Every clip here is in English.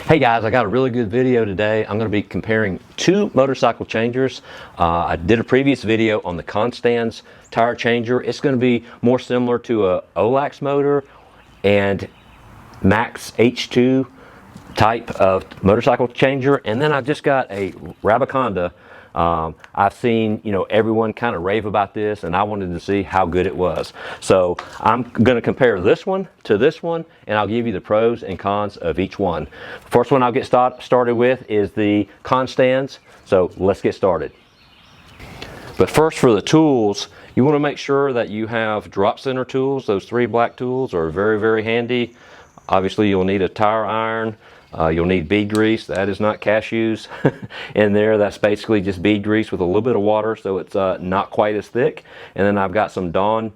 Hey guys, I got a really good video today. I'm going to be comparing two motorcycle changers. I did a previous video on the Constands tire changer. It's going to be more similar to a Olax motor and Max H2 type of motorcycle changer. And then I've just got a Rabaconda. I've seen, everyone kind of rave about this, and I wanted to see how good it was. So I'm going to compare this one to this one, and I'll give you the pros and cons of each one. First one I'll get started with is the Constands. So let's get started. But first, for the tools, you want to make sure that you have drop center tools. Those three black tools are very, very handy. Obviously, you'll need a tire iron. You'll need bead grease. That is not cashews in there. That's basically just bead grease with a little bit of water, so it's not quite as thick. And then I've got some Dawn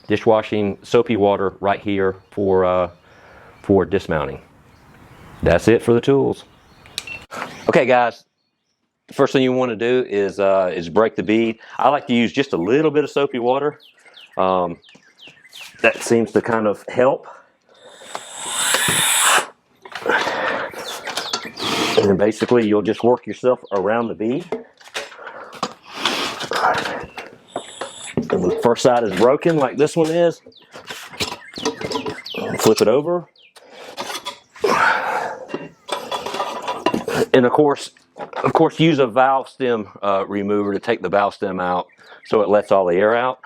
dishwashing soapy water right here for dismounting. That's it for the tools. Okay, guys. First thing you want to do is break the bead. I like to use just a little bit of soapy water. That seems to kind of help. And then basically you'll just work yourself around the bead. And the first side is broken like this one is. Flip it over. And of course use a valve stem remover to take the valve stem out so it lets all the air out.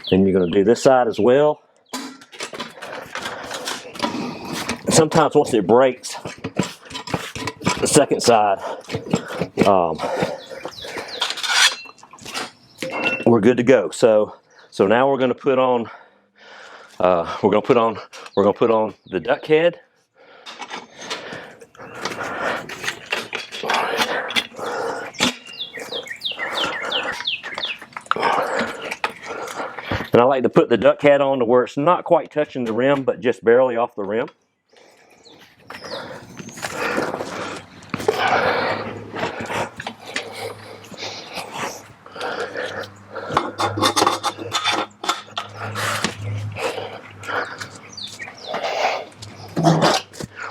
Then you're going to do this side as well. Sometimes once it breaks, the second side, we're good to go. So now we're going to put on the duck head. And I like to put the duck head on to where it's not quite touching the rim, but just barely off the rim.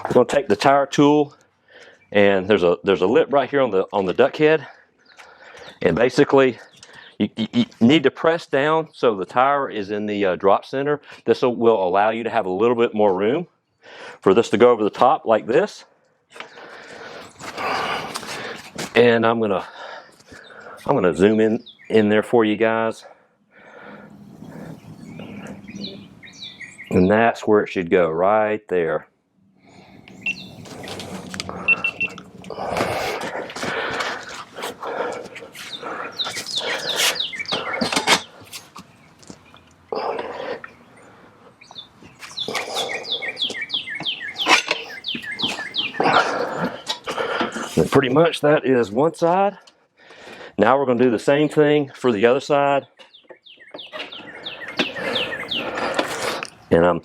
We're going to take the tire tool, and there's a lip right here on the duck head, and basically you need to press down so the tire is in the drop center. This will allow you to have a little bit more room for this to go over the top like this. And I'm gonna zoom in there for you guys. And that's where it should go, right there. And pretty much that is one side. Now we're going to do the same thing for the other side. And I'm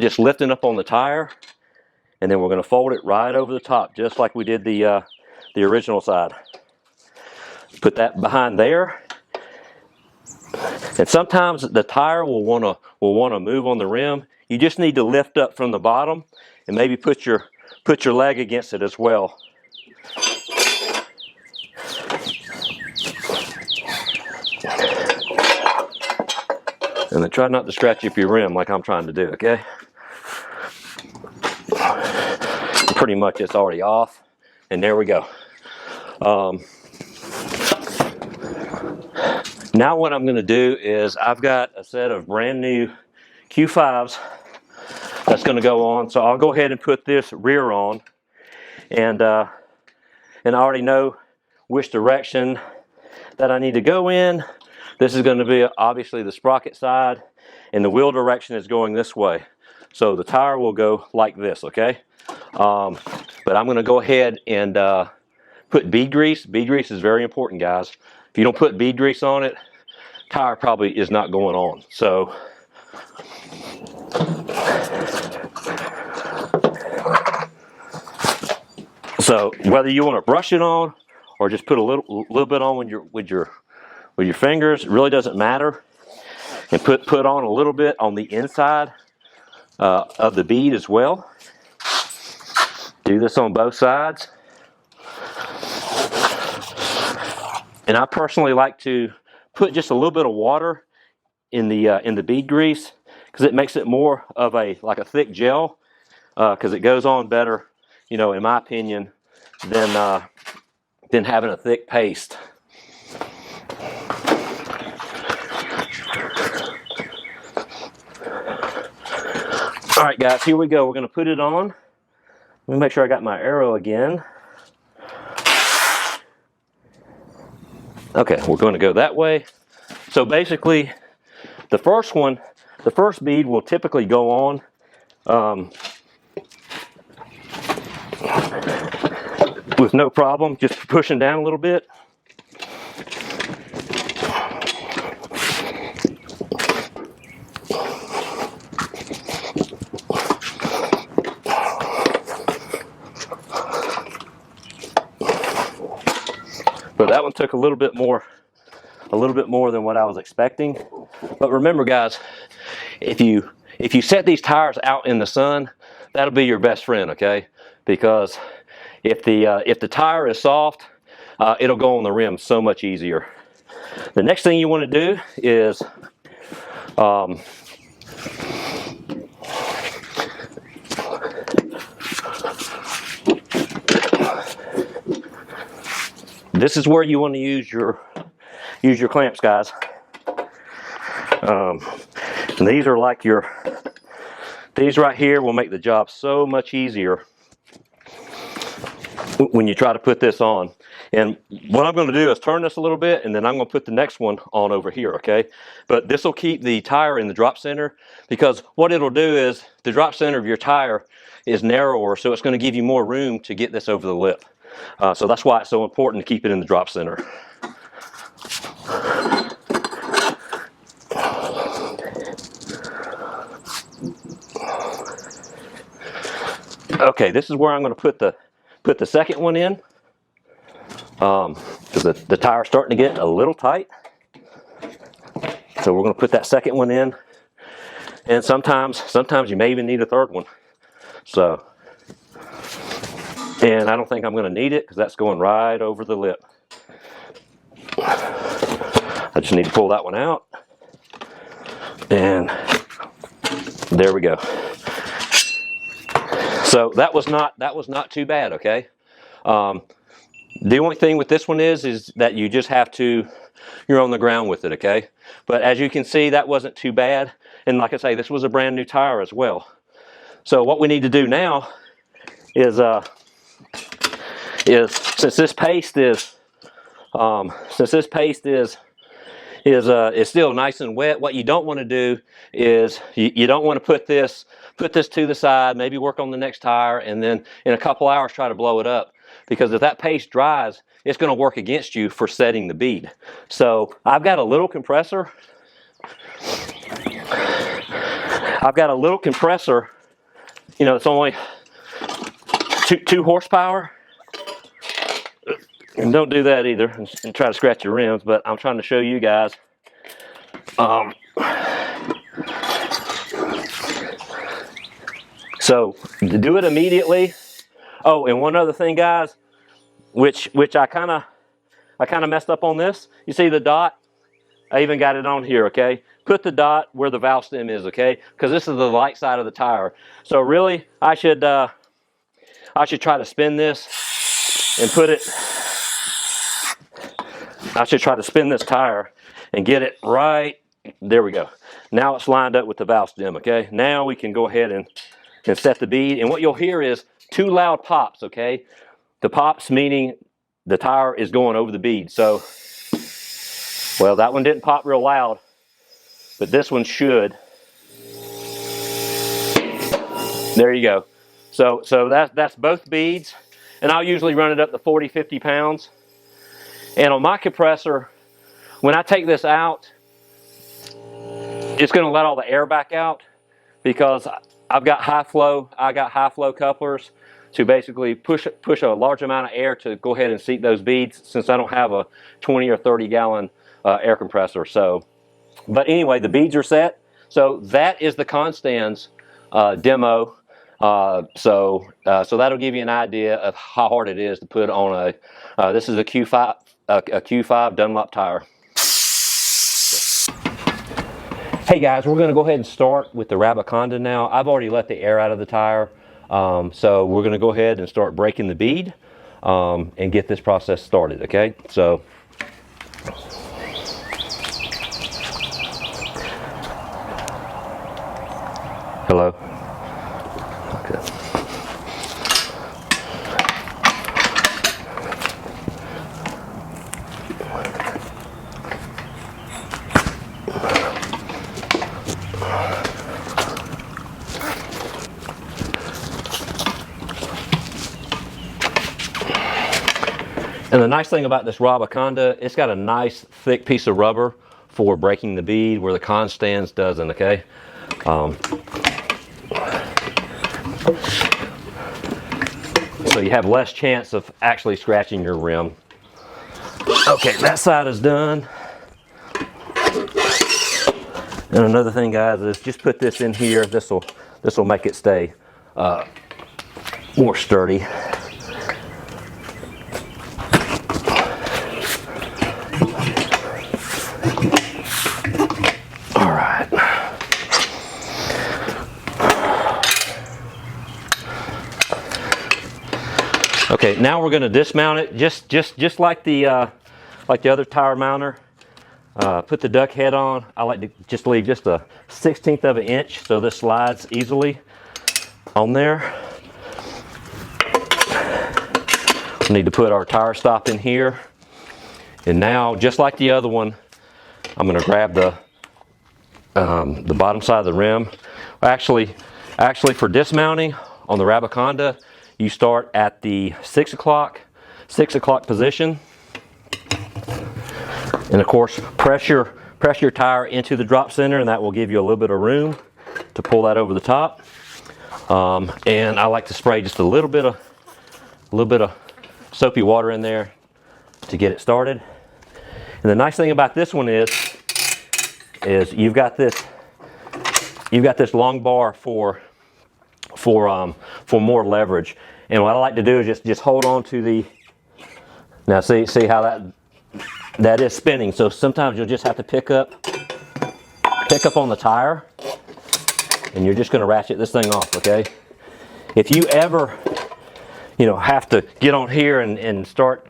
just lifting up on the tire, and then we're going to fold it right over the top, just like we did the original side. Put that behind there. And sometimes the tire will want to move on the rim. You just need to lift up from the bottom and maybe put your leg against it as well. And then try not to scratch up your rim like I'm trying to do, okay? Pretty much it's already off, and there we go. Now what I'm going to do is I've got a set of brand new Q5s that's going to go on. So I'll go ahead and put this rear on, and I already know which direction that I need to go in. This is going to be obviously the sprocket side, and the wheel direction is going this way. So the tire will go like this, okay? But I'm going to go ahead and put bead grease. Bead grease is very important, guys. If you don't put bead grease on it, tire probably is not going on. So whether you want to brush it on or just put a little bit on with your fingers, it really doesn't matter. and put on a little bit on the inside of the bead as well. Do this on both sides. And I personally like to put just a little bit of water in the bead grease, because it makes it more of like a thick gel, because it goes on better, you know, in my opinion, than having a thick paste. All right, guys, here we go. We're going to put it on. Let me make sure I got my arrow again. Okay, we're going to go that way. So basically, the first bead will typically go on with no problem, just pushing down a little bit. But that one took a little bit more than what I was expecting. But remember, guys, if you set these tires out in the sun, that'll be your best friend, okay? Because if the tire is soft, it'll go on the rim so much easier. The next thing you want to do is this is where you want to use your clamps, guys. And these are like these right here will make the job so much easier when you try to put this on. And what I'm going to do is turn this a little bit, and then I'm going to put the next one on over here, okay? But this will keep the tire in the drop center, because what it'll do is the drop center of your tire is narrower, so it's going to give you more room to get this over the lip. So that's why it's so important to keep it in the drop center. Okay, this is where I'm going to put the second one in, because the tire's starting to get a little tight. So we're going to put that second one in, and sometimes you may even need a third one. So, and I don't think I'm going to need it, because that's going right over the lip. I just need to pull that one out, and there we go. So that was not too bad, okay? The only thing with this one is that you just have to, you're on the ground with it, okay? But as you can see, that wasn't too bad. And like I say, this was a brand new tire as well. So what we need to do now is since this paste is still nice and wet, what you don't want to do is you don't want to put this to the side, maybe work on the next tire, and then in a couple hours try to blow it up. Because if that paste dries, it's going to work against you for setting the bead. So I've got a little compressor. You know, it's only two horsepower. And don't do that either and try to scratch your rims, but I'm trying to show you guys. So to do it immediately. Oh, and one other thing, guys, which I kind of messed up on this. You see the dot? I even got it on here, okay? Put the dot where the valve stem is, okay? Because this is the light side of the tire. So really, I should try to spin this and put it. I should try to spin this tire and get it right. There we go. Now it's lined up with the valve stem, okay? Now we can go ahead and set the bead. And what you'll hear is 2 loud pops, okay? The pops meaning the tire is going over the bead. So, well, that one didn't pop real loud, but this one should. There you go. So that's both beads, and I'll usually run it up to 40, 50 pounds. And on my compressor, when I take this out, it's going to let all the air back out, because I got high flow couplers to basically push a large amount of air to go ahead and seat those beads, since I don't have a 20 or 30 gallon air compressor. So But anyway, the beads are set. So that is the Constands demo. So that'll give you an idea of how hard it is to put on a. This is a Q5 Dunlop tire. Hey guys, we're going to go ahead and start with the Rabaconda now. I've already let the air out of the tire, so we're going to go ahead and start breaking the bead and get this process started. Okay, so. Hello. Okay. And the nice thing about this Rabaconda, it's got a nice thick piece of rubber for breaking the bead, where the Constands doesn't. Okay. So you have less chance of actually scratching your rim. Okay, that side is done. And another thing, guys, is just put this in here. This will make it stay more sturdy. All right. Okay, now we're going to dismount it just like the other tire mounter. Put the duck head on. I like to just leave just a 1/16 of an inch so this slides easily on there. We need to put our tire stop in here. And now, just like the other one, I'm going to grab the bottom side of the rim. Actually, for dismounting on the Rabaconda, you start at the 6 o'clock position. And of course, press your tire into the drop center, and that will give you a little bit of room to pull that over the top. And I like to spray just a little bit of soapy water in there to get it started. And the nice thing about this one is you've got this long bar for more leverage. And what I like to do is just hold on to the. Now see how that is spinning. So sometimes you'll just have to pick up on the tire, and you're just going to ratchet this thing off. Okay. If you ever have to get on here and start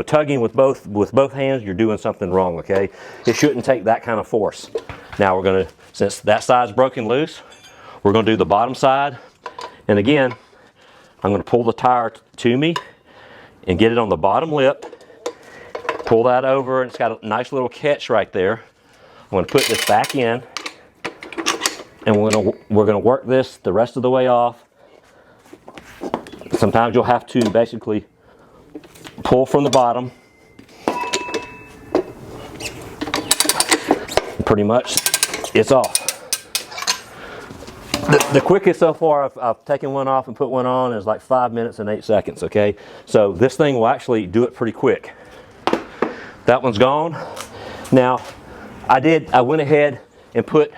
tugging with both hands, you're doing something wrong. Okay. It shouldn't take that kind of force. Now we're going to, since that side's broken loose, we're going to do the bottom side. And again, I'm going to pull the tire to me and get it on the bottom lip. Pull that over, and it's got a nice little catch right there. I'm going to put this back in, and we're going to work this the rest of the way off. Sometimes you'll have to basically pull from the bottom. Pretty much, it's off. The quickest so far I've taken one off and put one on is like 5 minutes and 8 seconds. Okay, so this thing will actually do it pretty quick. That one's gone. Now, I went ahead and put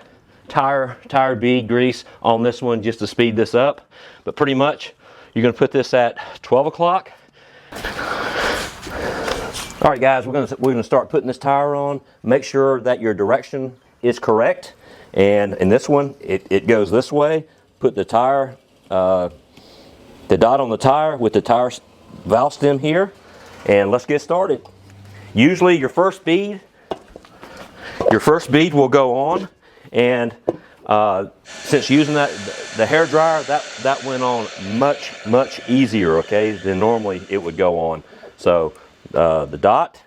tire bead grease on this one just to speed this up. But pretty much, you're going to put this at 12 o'clock. All right, guys, we're going to start putting this tire on. Make sure that your direction is correct. And in this one, it goes this way. Put the tire, the dot on the tire with the tire valve stem here, and let's get started. Usually your first bead will go on, and since using the hair dryer, that went on much easier, okay, than normally it would go on. So the dot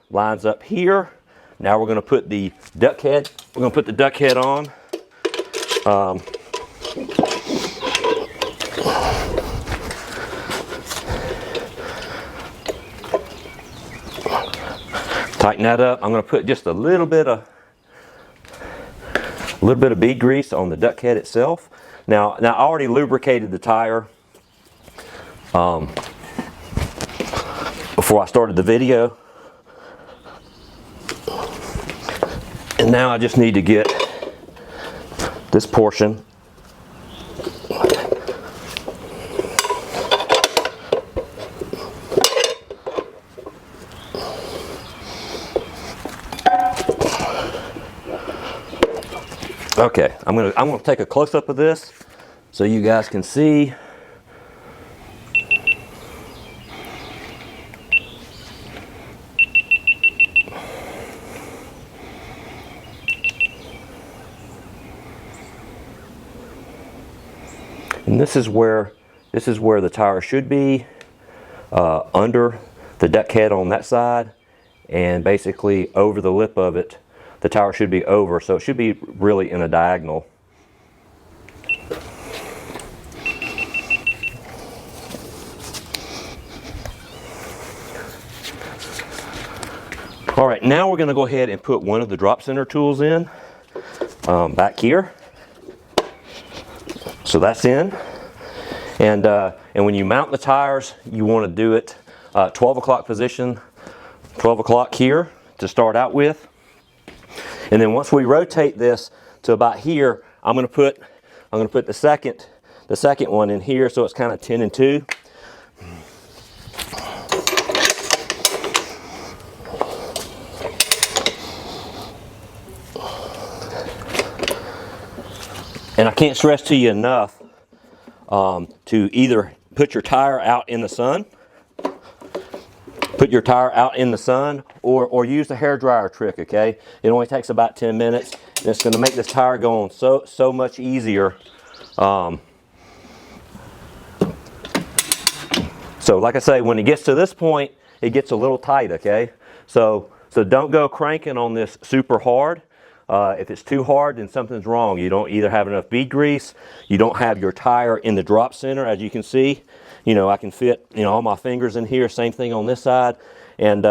lines up here. Now we're going to put the duck head. We're going to put the duck head on. Tighten that up. I'm going to put just a little bit of bead grease on the duck head itself. Now I already lubricated the tire before I started the video. And now I just need to get this portion okay. I'm gonna take a close-up of this so you guys can see. And this is where the tire should be, under the deck head on that side, and basically over the lip of it. The tire should be over, so it should be really in a diagonal. All right, now we're going to go ahead and put one of the drop center tools in, back here. So that's in, and when you mount the tires, you want to do it 12 o'clock position, 12 o'clock here to start out with. And then once we rotate this to about here, I'm going to put the second one in here, so it's kind of 10 and 2. And I can't stress to you enough to either put your tire out in the sun, or use the hair dryer trick, okay? It only takes about 10 minutes, and it's gonna make this tire go on so much easier. So like I say, when it gets to this point, it gets a little tight, okay? So don't go cranking on this super hard. If it's too hard, then something's wrong. You don't either have enough bead grease, you don't have your tire in the drop center. As you can see, you know, I can fit, you know, all my fingers in here. Same thing on this side, and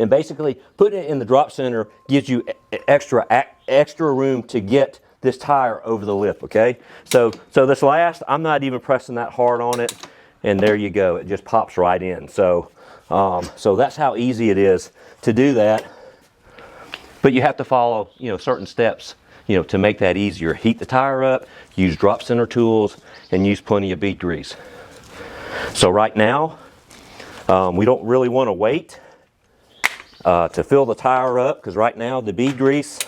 basically putting it in the drop center gives you extra room to get this tire over the lip. Okay, so this last, I'm not even pressing that hard on it, and there you go. It just pops right in. So that's how easy it is to do that. But you have to follow, you know, certain steps, you know, to make that easier. Heat the tire up, use drop center tools, and use plenty of bead grease. So right now, we don't really want to wait to fill the tire up, because right now the bead grease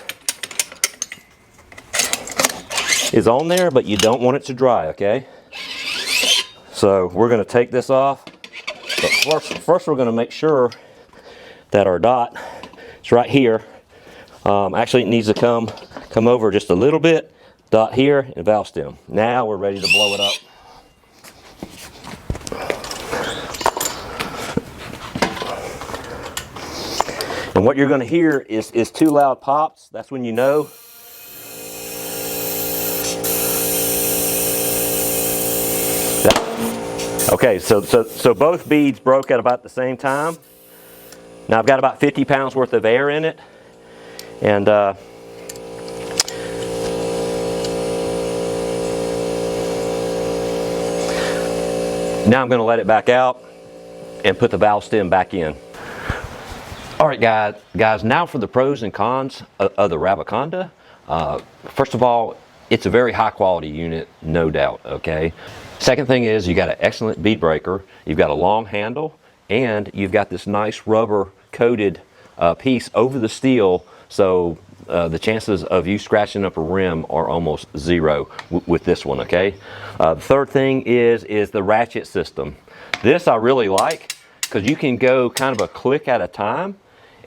is on there, but you don't want it to dry, okay? So we're going to take this off. But first we're going to make sure that our dot is right here. Actually, it needs to come over just a little bit. Dot here and valve stem. Now we're ready to blow it up. And what you're going to hear is 2 loud pops. That's when you know. Okay, so both beads broke at about the same time. Now I've got about 50 pounds worth of air in it. And now I'm going to let it back out and put the valve stem back in. All right, guys, now for the pros and cons of the Rabaconda. First of all, it's a very high quality unit, no doubt, okay? Second thing is, you got an excellent bead breaker, you've got a long handle, and you've got this nice rubber coated piece over the steel. So the chances of you scratching up a rim are almost zero with this one, okay? The third thing is the ratchet system. This I really like, because you can go kind of a click at a time,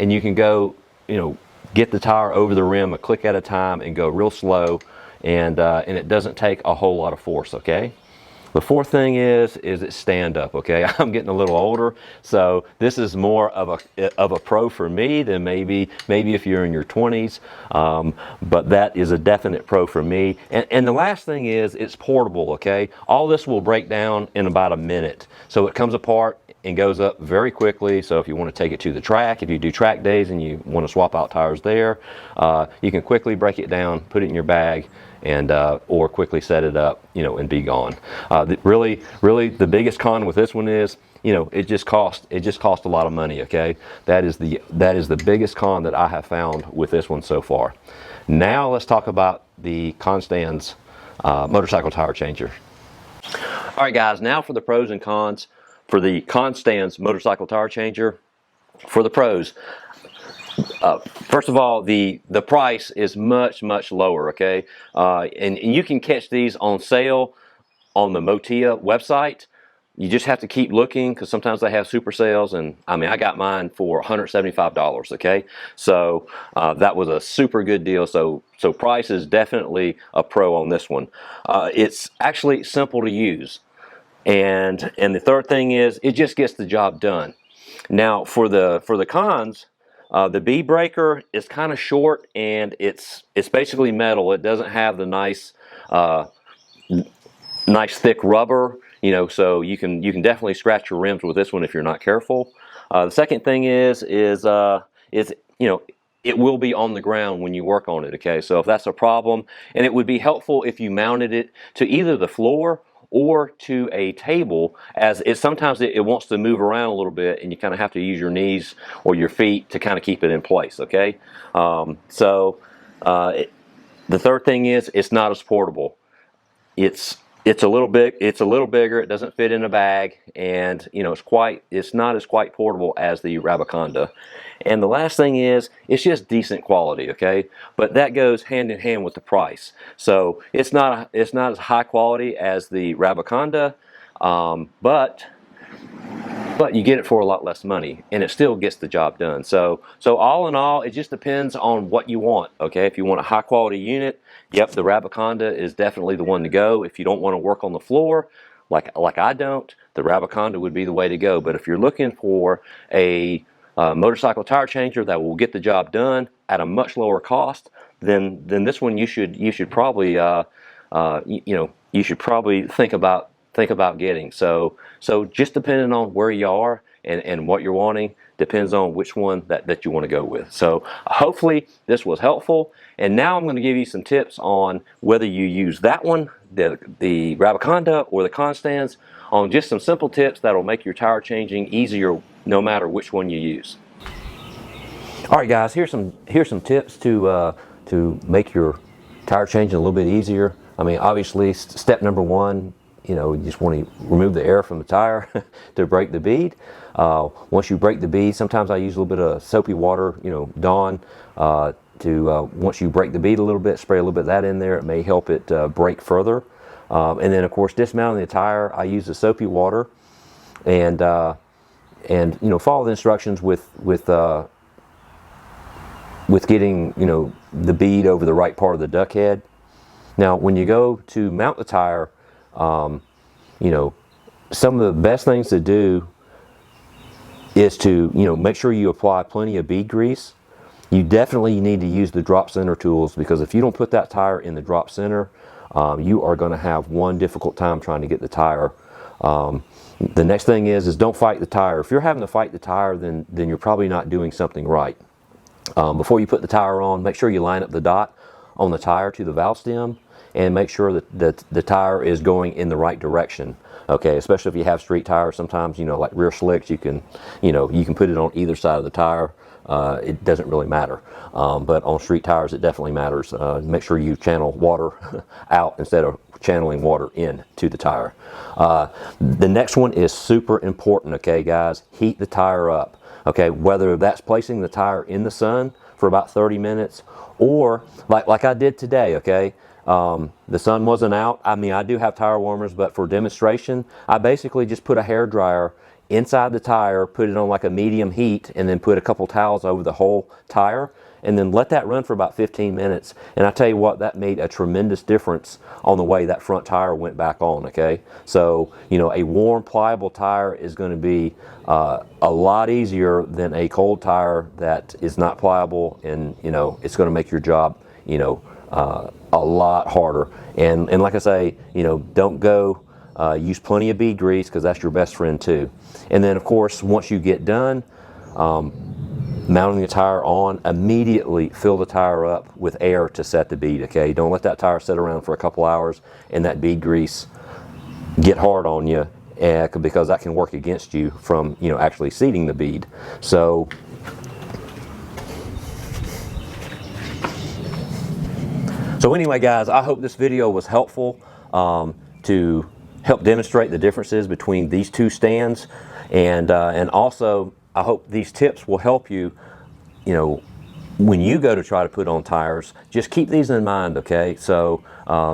and you can go, you know, get the tire over the rim a click at a time and go real slow, and it doesn't take a whole lot of force, okay? The fourth thing is it's stand up, okay? I'm getting a little older, so this is more of a pro for me than maybe if you're in your 20s, but that is a definite pro for me. And the last thing is it's portable, okay? All this will break down in about a minute. So it comes apart and goes up very quickly. So if you want to take it to the track, if you do track days and you want to swap out tires there, you can quickly break it down, put it in your bag, and or quickly set it up, you know, and be gone. Really the biggest con with this one is you know, it just cost a lot of money. Okay, that is the biggest con that I have found with this one so far. Now let's talk about the Constands motorcycle tire changer. All right, guys. Now for the pros and cons for the Constands motorcycle tire changer. For the pros, first of all, the price is much lower. Okay, and you can catch these on sale on the Motia website. You just have to keep looking because sometimes they have super sales, and I mean, I got mine for $175. Okay, so that was a super good deal. So price is definitely a pro on this one. It's actually simple to use, and the third thing is it just gets the job done. Now for the cons, the bead breaker is kind of short, and it's basically metal. It doesn't have the nice thick rubber, you know, so you can definitely scratch your rims with this one if you're not careful. The second thing is you know, it will be on the ground when you work on it. Okay, so if that's a problem, and it would be helpful if you mounted it to either the floor or to a table, as sometimes it wants to move around a little bit, and you kind of have to use your knees or your feet to kind of keep it in place. Okay, the third thing is it's not as portable. It's a little bigger. It doesn't fit in a bag, and you know, it's not as quite portable as the Rabaconda. And the last thing is it's just decent quality. Okay, but that goes hand in hand with the price. So it's not as high quality as the Rabaconda, but you get it for a lot less money, and it still gets the job done. So all in all, it just depends on what you want. Okay, if you want a high quality unit, yep, the Rabaconda is definitely the one to go. If you don't want to work on the floor, like I don't, the Rabaconda would be the way to go. But if you're looking for a motorcycle tire changer that will get the job done at a much lower cost, then this one you should probably you should probably think about getting. So just depending on where you are and what you're wanting, depends on which one that you want to go with. So hopefully this was helpful, and now I'm going to give you some tips on whether you use that one, the Rabaconda, or the Constands, on just some simple tips that will make your tire changing easier no matter which one you use. All right, guys, here's some tips to make your tire changing a little bit easier. I mean, obviously, step number one, you know, you just want to remove the air from the tire to break the bead. Once you break the bead, sometimes I use a little bit of soapy water, you know, Dawn, once you break the bead a little bit, spray a little bit of that in there. It may help it break further. And then, of course, dismounting the tire, I use the soapy water, and you know, follow the instructions with getting, you know, the bead over the right part of the duck head. Now, when you go to mount the tire, you know, some of the best things to do is to, you know, make sure you apply plenty of bead grease. You definitely need to use the drop center tools, because if you don't put that tire in the drop center, you are going to have one difficult time trying to get the tire. The next thing is don't fight the tire. If you're having to fight the tire, then you're probably not doing something right. Before you put the tire on, make sure you line up the dot on the tire to the valve stem, and make sure that the tire is going in the right direction. Okay, especially if you have street tires. Sometimes, you know, like rear slicks, you can put it on either side of the tire. It doesn't really matter, but on street tires it definitely matters. Make sure you channel water out instead of channeling water in to the tire. The next one is super important. Okay, guys, heat the tire up. Okay, whether that's placing the tire in the sun for about 30 minutes, or like I did today. Okay, the sun wasn't out. I mean, I do have tire warmers, but for demonstration, I basically just put a hair dryer inside the tire, put it on like a medium heat, and then put a couple towels over the whole tire, and then let that run for about 15 minutes. And I tell you what, that made a tremendous difference on the way that front tire went back on. Okay, so you know, a warm, pliable tire is going to be a lot easier than a cold tire that is not pliable, and you know, it's going to make your job, you know, a lot harder. And like I say, you know, don't go. Use plenty of bead grease, because that's your best friend too. And then, of course, once you get done mounting the tire on, immediately fill the tire up with air to set the bead. Okay, don't let that tire sit around for a couple hours and that bead grease get hard on you because that can work against you from, you know, actually seating the bead. So anyway, guys, I hope this video was helpful to help demonstrate the differences between these two stands, and also I hope these tips will help you, you know, when you go to try to put on tires. Just keep these in mind, okay? So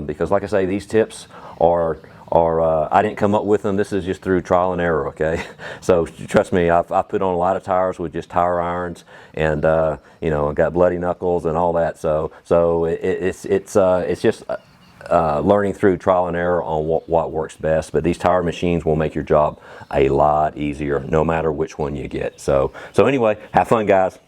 because like I say, these tips are I didn't come up with them. This is just through trial and error, okay? So trust me, I've put on a lot of tires with just tire irons, and you know, I got bloody knuckles and all that. So it's just learning through trial and error on what works best. But these tire machines will make your job a lot easier, no matter which one you get. So anyway, have fun, guys.